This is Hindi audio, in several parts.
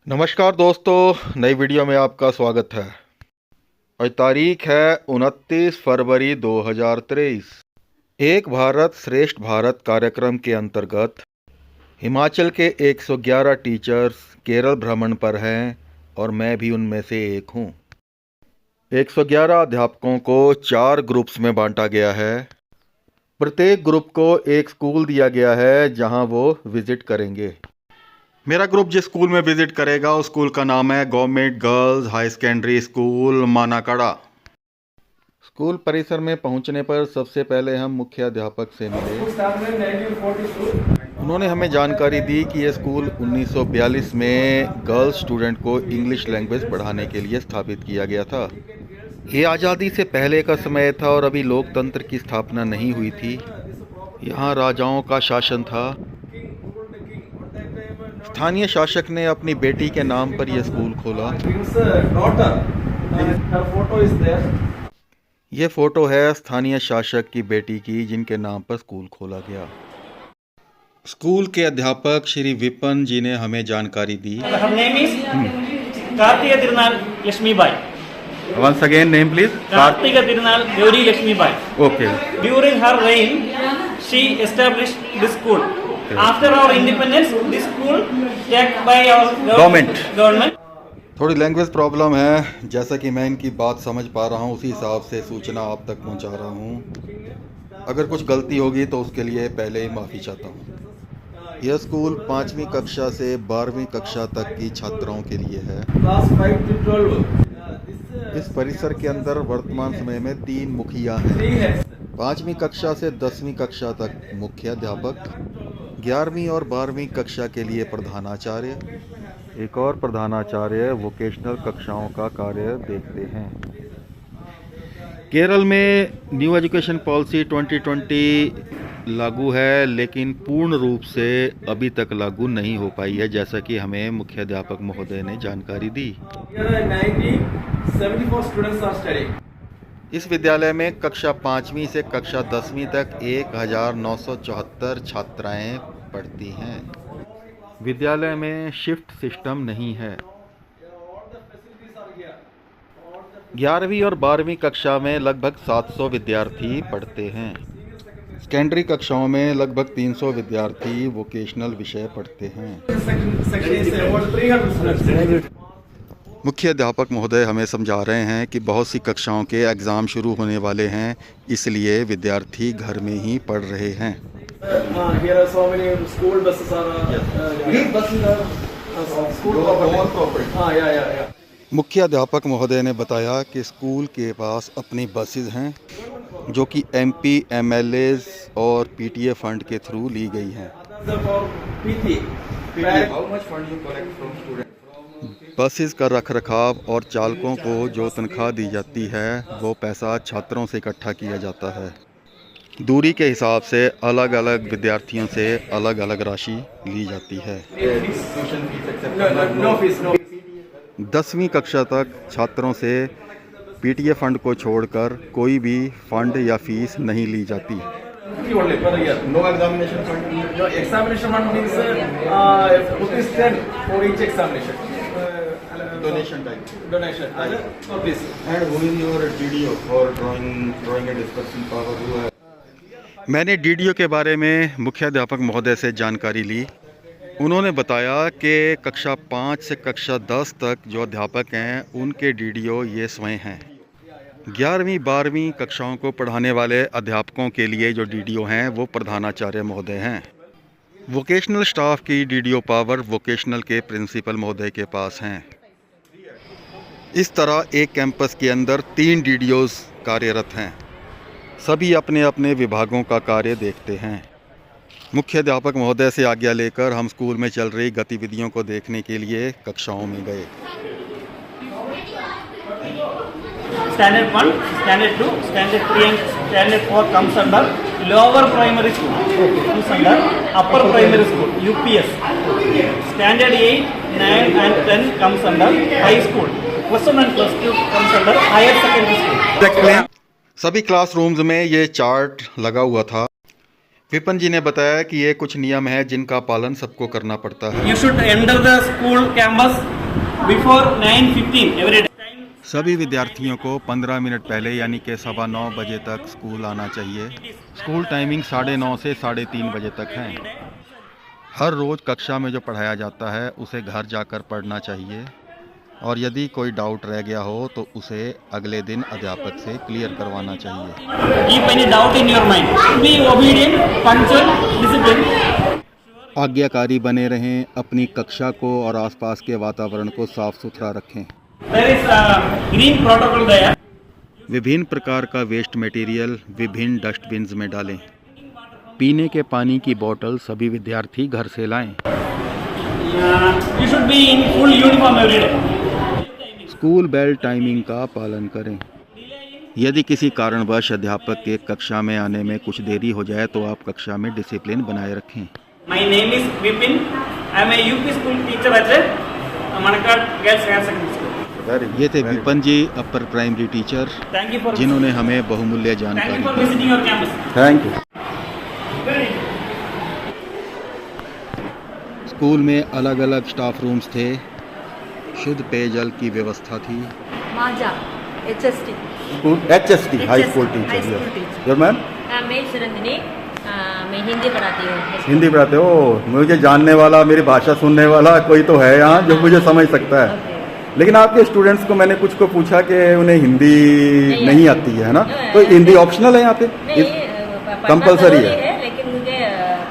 नमस्कार दोस्तों, नई वीडियो में आपका स्वागत है। आज तारीख है 29 फरवरी 2023। एक भारत श्रेष्ठ भारत कार्यक्रम के अंतर्गत हिमाचल के 111 टीचर्स केरल भ्रमण पर हैं और मैं भी उनमें से एक हूं। 111 अध्यापकों को 4 ग्रुप्स में बांटा गया है। प्रत्येक ग्रुप को एक स्कूल दिया गया है जहां वो विजिट करेंगे। मेरा ग्रुप जिस स्कूल में विजिट करेगा उस स्कूल का नाम है government girls high secondary school Manacaud. School परिसर में पहुंचने पर सबसे पहले हम मुख्य अध्यापक से मिले। उन्होंने हमें जानकारी दी कि यह स्कूल 1942 में गर्ल्स स्टूडेंट को इंग्लिश लैंग्वेज पढ़ाने के लिए स्थापित किया गया था। ये आज़ादी से पहले का समय था और अभी लोकतंत्र की स्थापना नहीं हुई थी। यहाँ राजाओं का शासन था। स्थानीय शासक ने अपनी बेटी के नाम पर यह स्कूल खोला। यह फोटो है स्थानीय शासक की बेटी की जिनके नाम पर स्कूल खोला गया। स्कूल के अध्यापक श्री विपिन जी ने हमें जानकारी दी। Karthik Thirunal Lakshmibai. Once again, name please. Kartika Tirunal Gauri Lakshmibai. Okay. During her reign, she established this school. After our independence, this school taken by our government. थोड़ी लैंग्वेज प्रॉब्लम है, जैसा कि मैं इनकी बात समझ पा रहा हूँ उसी हिसाब से सूचना आप तक पहुँचा रहा हूँ। अगर कुछ गलती होगी तो उसके लिए पहले ही माफ़ी चाहता हूँ। यह स्कूल 5वीं कक्षा से 12वीं कक्षा तक की छात्राओं के लिए है। Class 5 to 12. इस परिसर के अंदर वर्तमान समय में 3 मुखिया हैं। 5वीं कक्षा से 10वीं कक्षा तक मुख्य अध्यापक, 11वीं और 12वीं कक्षा के लिए प्रधानाचार्य, एक और प्रधानाचार्य वोकेशनल कक्षाओं का कार्य देखते हैं। केरल में न्यू एजुकेशन पॉलिसी 2020 लागू है, लेकिन पूर्ण रूप से अभी तक लागू नहीं हो पाई है, जैसा कि हमें मुख्य अध्यापक महोदय ने जानकारी दी। इस विद्यालय में कक्षा 5वीं से कक्षा 10वीं तक 1974 छात्राएं पढ़ती हैं। विद्यालय में शिफ्ट सिस्टम नहीं है। 11वीं और 12वीं कक्षा में लगभग 700 विद्यार्थी पढ़ते हैं। सेकेंडरी कक्षाओं में लगभग 300 विद्यार्थी वोकेशनल विषय पढ़ते हैं। मुख्य अध्यापक महोदय हमें समझा रहे हैं कि बहुत सी कक्षाओं के एग्ज़ाम शुरू होने वाले हैं, इसलिए विद्यार्थी घर में ही पढ़ रहे हैं। मुख्य अध्यापक महोदय ने बताया कि स्कूल के पास अपनी बसेज हैं जो कि MP, MLAs और PTA फंड के थ्रू ली गई हैं। बसेस का रखरखाव और चालकों को जो तनख्वाह दी जाती है वो पैसा छात्रों से इकट्ठा किया जाता है। दूरी के हिसाब से अलग अलग विद्यार्थियों से अलग अलग राशि ली जाती है। 10वीं कक्षा तक छात्रों से PTA फंड को छोड़कर कोई भी फंड या फीस नहीं ली जाती। No examination fund. Your examination fund means rupees 10 for each examination. Donation type. Donation. Please. And who is your DDO for drawing a discussion power? Who है? मैंने DDO के बारे में मुख्य अध्यापक महोदय से जानकारी ली। उन्होंने बताया कि कक्षा 5 से कक्षा 10 तक जो अध्यापक हैं उनके DDO ये स्वयं हैं। 11वीं 12वीं कक्षाओं को पढ़ाने वाले अध्यापकों के लिए जो DDO हैं वो प्रधानाचार्य महोदय हैं। वोकेशनल स्टाफ की DDO पावर वोकेशनल के प्रिंसिपल महोदय के पास हैं। इस तरह एक कैंपस के अंदर 3 DDOs कार्यरत हैं। सभी अपने अपने विभागों का कार्य देखते हैं। मुख्य अध्यापक महोदय से आज्ञा लेकर हम स्कूल में चल रही गतिविधियों को देखने के लिए कक्षाओं में गए। Standard 1, Standard 2, Standard 3 and Standard 4 comes under lower primary school. Comes under upper primary school, UPS. Standard 8, 9 and 10 comes under high school. Plus 1 and plus 2 comes under higher secondary school. सभी क्लासरूम्स में ये चार्ट लगा हुआ था। विपिन जी ने बताया कि ये कुछ नियम है जिनका पालन सबको करना पड़ता है। You should enter the school campus before 9:15 every day. सभी विद्यार्थियों को 15 मिनट पहले यानी कि 9:15 बजे तक स्कूल आना चाहिए। स्कूल टाइमिंग 9:30 से 3:30 बजे तक है। हर रोज़ कक्षा में जो पढ़ाया जाता है उसे घर जाकर पढ़ना चाहिए और यदि कोई डाउट रह गया हो तो उसे अगले दिन अध्यापक से क्लियर करवाना चाहिए। Keep any doubt in your mind. Be obedient, punctual, disciplined. आज्ञाकारी बने रहें, अपनी कक्षा को और आसपास के वातावरण को साफ सुथरा रखें। There is a green protocol there. विभिन्न प्रकार का वेस्ट मटेरियल विभिन्न डस्टबिन्स में डालें। पीने के पानी की बोतल सभी विद्यार्थी घर से लाएं। You should be in full uniform every day. School bell timing का पालन करें। यदि किसी कारणवश अध्यापक के कक्षा में आने में कुछ देरी हो जाए तो आप कक्षा में डिसिप्लिन बनाए रखें। My name is Vipin. I am a UP school teacher at Manakad Girls Higher Secondary School. ये थे Vipin ji, upper primary teacher, Thank you for जिन्होंने हमें बहुमूल्य Thank you for जानकारी visiting your campus. The. Thank you. School में अलग अलग स्टाफ रूम्स थे, शुद्ध पेयजल की व्यवस्था थी। Maja, HST. HST, high school High school teacher. teacher. Your ma'am मैं सुरंजनी, मैं हिंदी पढ़ाती हूँ। हिंदी पढ़ाते हो? मुझे जानने वाला, मेरी भाषा सुनने वाला कोई तो है यहाँ जो मुझे समझ सकता है। Okay. लेकिन आपके स्टूडेंट्स को मैंने कुछ को पूछा कि उन्हें हिंदी नहीं आती है ना, नहीं, तो हिंदी ऑप्शनल है यहाँ पे? नहीं, कंपलसरी पढ़ना है? जरूरी लेकिन मुझे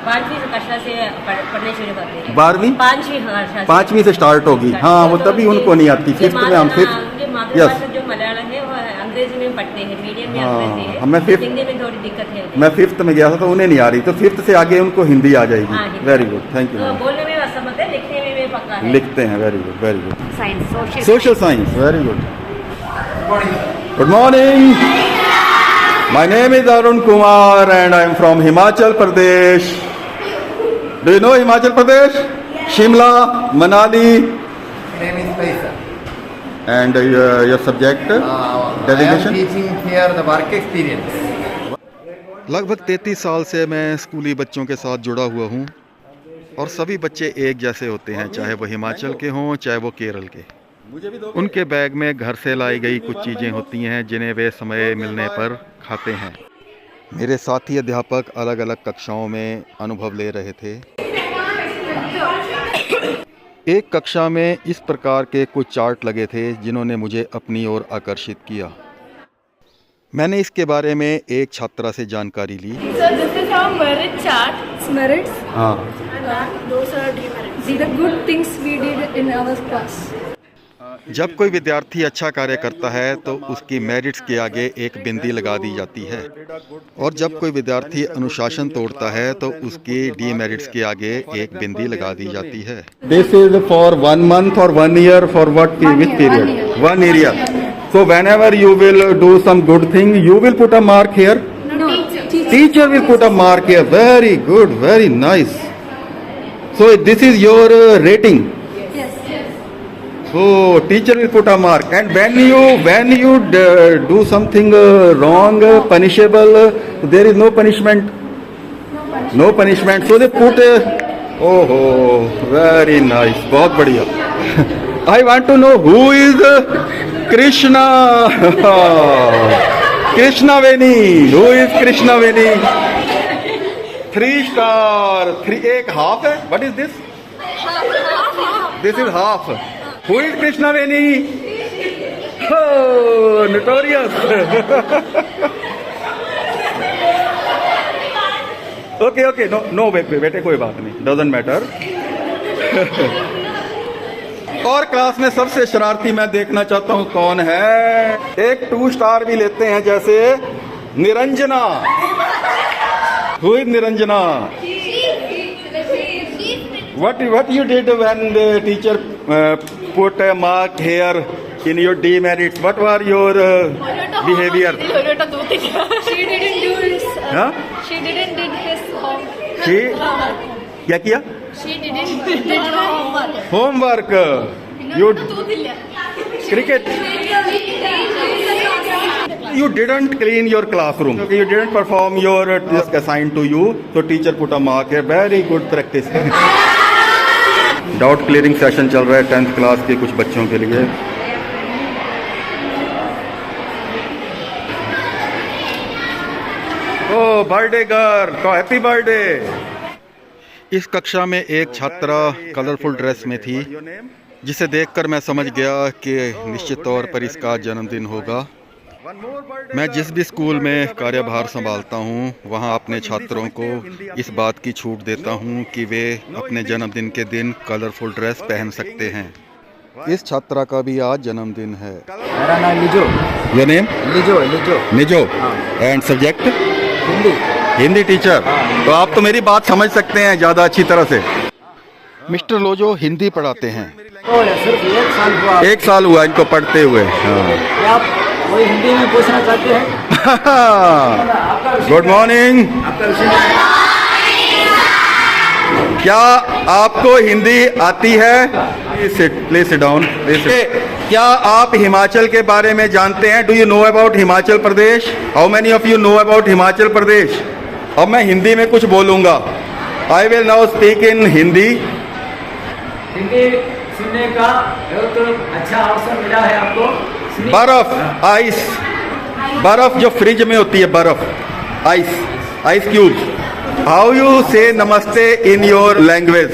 5वीं कक्षा से पढ़ने शुरू करते हैं। 12वीं? 5वीं कक्षा से। 5वीं से स्टार्ट होगी। हाँ, वो तभी उनको नहीं आती। फिफ्थ में हम फिफ्थ, मुझे मातृभाषा जो मलयालम है वो अंग्रेजी में पढ़ते हैं, मीडियम में अंग्रेजी है। हमें फिफ्थ, हिंदी में थोड़ी दिक्कत है। मैं फिफ्थ में गया था तो उन्हें नहीं आ रही, तो फिफ्थ से आगे उनको हिंदी आ हाँ, जाएगी। हिंदी। वेरी गुड, थैंक तो यू। बोलने में असमर्थ है, लिखने में भी पक्का है। लिखते हैं, very good, very good. Science, Social science, very good. Good morning. My name is Arun Kumar and I am from Himachal Pradesh. Do you know Himachal Pradesh? Shimla, Manali. My name is Faisal. And your subject I am designation? teaching here the work experience. लगभग 33 साल से मैं स्कूली बच्चों के साथ जुड़ा हुआ हूँ और सभी बच्चे एक जैसे होते हैं, चाहे वो हिमाचल के हों चाहे वो केरल के। उनके बैग में घर से लाई गई कुछ चीज़ें होती हैं जिन्हें वे समय मिलने पर खाते हैं। मेरे साथी अध्यापक अलग अलग कक्षाओं में अनुभव ले रहे थे। एक कक्षा में इस प्रकार के कुछ चार्ट लगे थे जिन्होंने मुझे अपनी ओर आकर्षित किया। मैंने इसके बारे में एक छात्रा से जानकारी ली। So this is our merit chart. It's merits. हाँ, Those are demerits. The good things we did in our class. जब कोई विद्यार्थी अच्छा कार्य करता है तो उसकी मेरिट्स के आगे एक बिंदी लगा दी जाती है और जब कोई विद्यार्थी अनुशासन तोड़ता है तो उसकी डीमेरिट्स के आगे एक बिंदी लगा दी जाती है। दिस इज फॉर 1 month और 1 year for what which period? 1 year. So whenever you will do some good thing, you will put a mark here. No, Teacher will put a mark here. Very good, very nice. So this is your rating. Yes. Oh, teacher will put a mark, and when you do something wrong, punishable, there is no punishment. No punishment. So they put. Oh, very nice. बहुत बढ़िया. I want to know who is Krishna. Krishna Veni. Who is Krishna Veni? 3 star. 3 एक half है. What is this? This is half. Who is Krishna Veni? Oh, notorious. Okay, no, बेटे कोई बात नहीं, doesn't matter. और क्लास में सबसे शरारती मैं देखना चाहता हूँ कौन है। एक 2 स्टार भी लेते हैं, जैसे Niranjana. Who is Niranjana? What you did when the teacher put a mark here in your demerits? What were your behavior? She didn't do his. Huh? She didn't did his home. She क्या किया? She didn't did her homework. Homework. You cricket. You didn't clean your classroom. Okay, you didn't perform your task assigned to you. So teacher put a mark here. Very good practice. Doubt clearing session चल रहा है 10th क्लास के कुछ बच्चों के लिए। ओ बर्थडे गर्ल को हैप्पी बर्थडे। इस कक्षा में एक छात्रा कलरफुल ड्रेस में थी, जिसे देखकर मैं समझ गया कि निश्चित तौर पर इसका जन्मदिन होगा। मैं जिस भी स्कूल में कार्यभार संभालता हूँ वहाँ अपने छात्रों को इस बात की छूट देता हूँ कि वे अपने जन्मदिन के दिन कलरफुल ड्रेस पहन सकते हैं। इस छात्रा का भी आज जन्मदिन है। मेरा नाम Lijo. Your name? Lijo Lijo. Nijo. And subject? Hindi. Hindi teacher. तो आप तो मेरी बात समझ सकते हैं ज़्यादा अच्छी तरह से। मिस्टर लोजो हिंदी पढ़ाते हैं। सिर्फ 1 साल हुआ। 1 साल हुआ इनको पढ़ते हुए। हाँ। क्या आप कोई हिंदी में पूछना चाहते हैं? Good morning. क्या आपको हिंदी आती है? Please sit down. क्या आप हिमाचल के बारे में जानते हैं? Do you know about Himachal Pradesh? How many of you know about Himachal Pradesh? अब मैं हिंदी में कुछ बोलूंगा। I will now speak in Hindi. Hindi सुनने का बहुत अच्छा अवसर मिला है आपको। बर्फ, आइस, बर्फ जो फ्रिज में होती है, बर्फ, ice cube. How you say namaste in your language?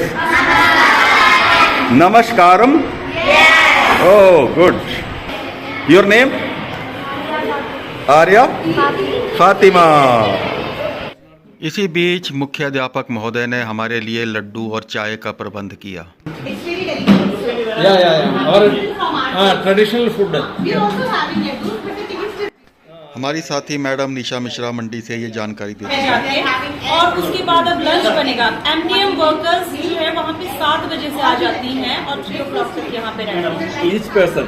Namaskaram. Oh good. Your name? Arya? Fatima. इसी बीच मुख्याध्यापक महोदय ने हमारे लिए लड्डू और चाय का प्रबंध किया। और ट्रेडिशनल फूड। हमारी साथी मैडम निशा मिश्रा मंडी से ये जानकारी देती है। और उसके बाद अब लंच बनेगा। एमडीएम वर्कर्स जो है वहाँ पे 7 बजे से आ जाती हैं और 3 o'clock तक यहाँ पे रहती हैं। Each person.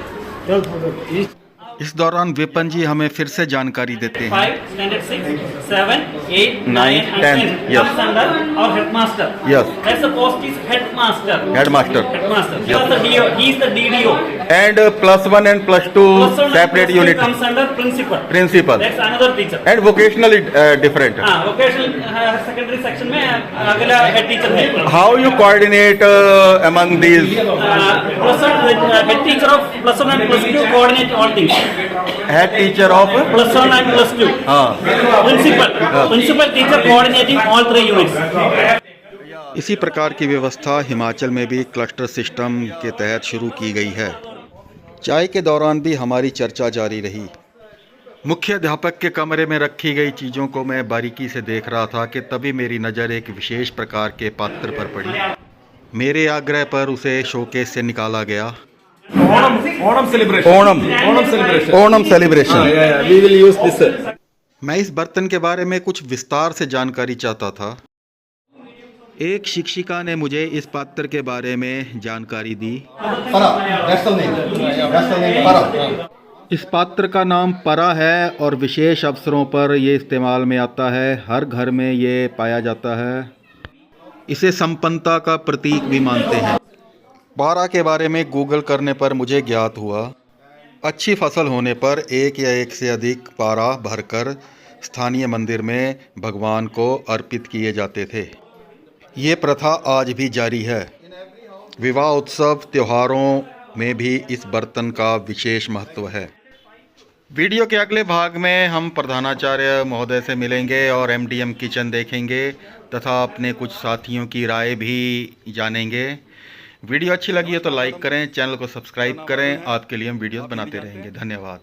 इस दौरान विपन जी हमें फिर से जानकारी देते हैं। 5, standard 6, 7, 8, 9 9, and 10. 10 Yes. comes under our headmaster. Yes. That's the post is headmaster. Headmaster. Headmaster. He is the DO. He is the DDO. And +1 and +2 Plus one and separate plus two unit. comes under principal. Principal. That's another teacher. And vocationally different. Vocational secondary section में अगला head teacher है. How you coordinate among these? Plus one head teacher of +1 and +2 coordinate all things. Head teacher of? +1 and +2. हाँ। Principal teacher coordinating all 3 units. इसी प्रकार की व्यवस्था हिमाचल में भी क्लस्टर सिस्टम के तहत शुरू की गई है। चाय के दौरान भी हमारी चर्चा जारी रही। मुख्य अध्यापक के कमरे में रखी गई चीज़ों को मैं बारीकी से देख रहा था कि तभी मेरी नज़र एक विशेष प्रकार के पात्र पर पड़ी। मेरे आग्रह पर उसे शोकेस से निकाला गया। Onam celebration. Onam celebration. We will use this. मैं इस बर्तन के बारे में कुछ विस्तार से जानकारी चाहता था। एक शिक्षिका ने मुझे इस पात्र के बारे में जानकारी दी। इस पात्र का नाम परा है और विशेष अवसरों पर ये इस्तेमाल में आता है। हर घर में ये पाया जाता है। इसे संपन्नता का प्रतीक भी मानते हैं। पारा के बारे में गूगल करने पर मुझे ज्ञात हुआ, अच्छी फसल होने पर एक या एक से अधिक पारा भरकर स्थानीय मंदिर में भगवान को अर्पित किए जाते थे। ये प्रथा आज भी जारी है। विवाह उत्सव त्योहारों में भी इस बर्तन का विशेष महत्व है। वीडियो के अगले भाग में हम प्रधानाचार्य महोदय से मिलेंगे और एमडीएम किचन देखेंगे तथा अपने कुछ साथियों की राय भी जानेंगे। वीडियो अच्छी लगी है तो लाइक करें, चैनल को सब्सक्राइब करें। आपके लिए हम वीडियोस बनाते रहेंगे। धन्यवाद।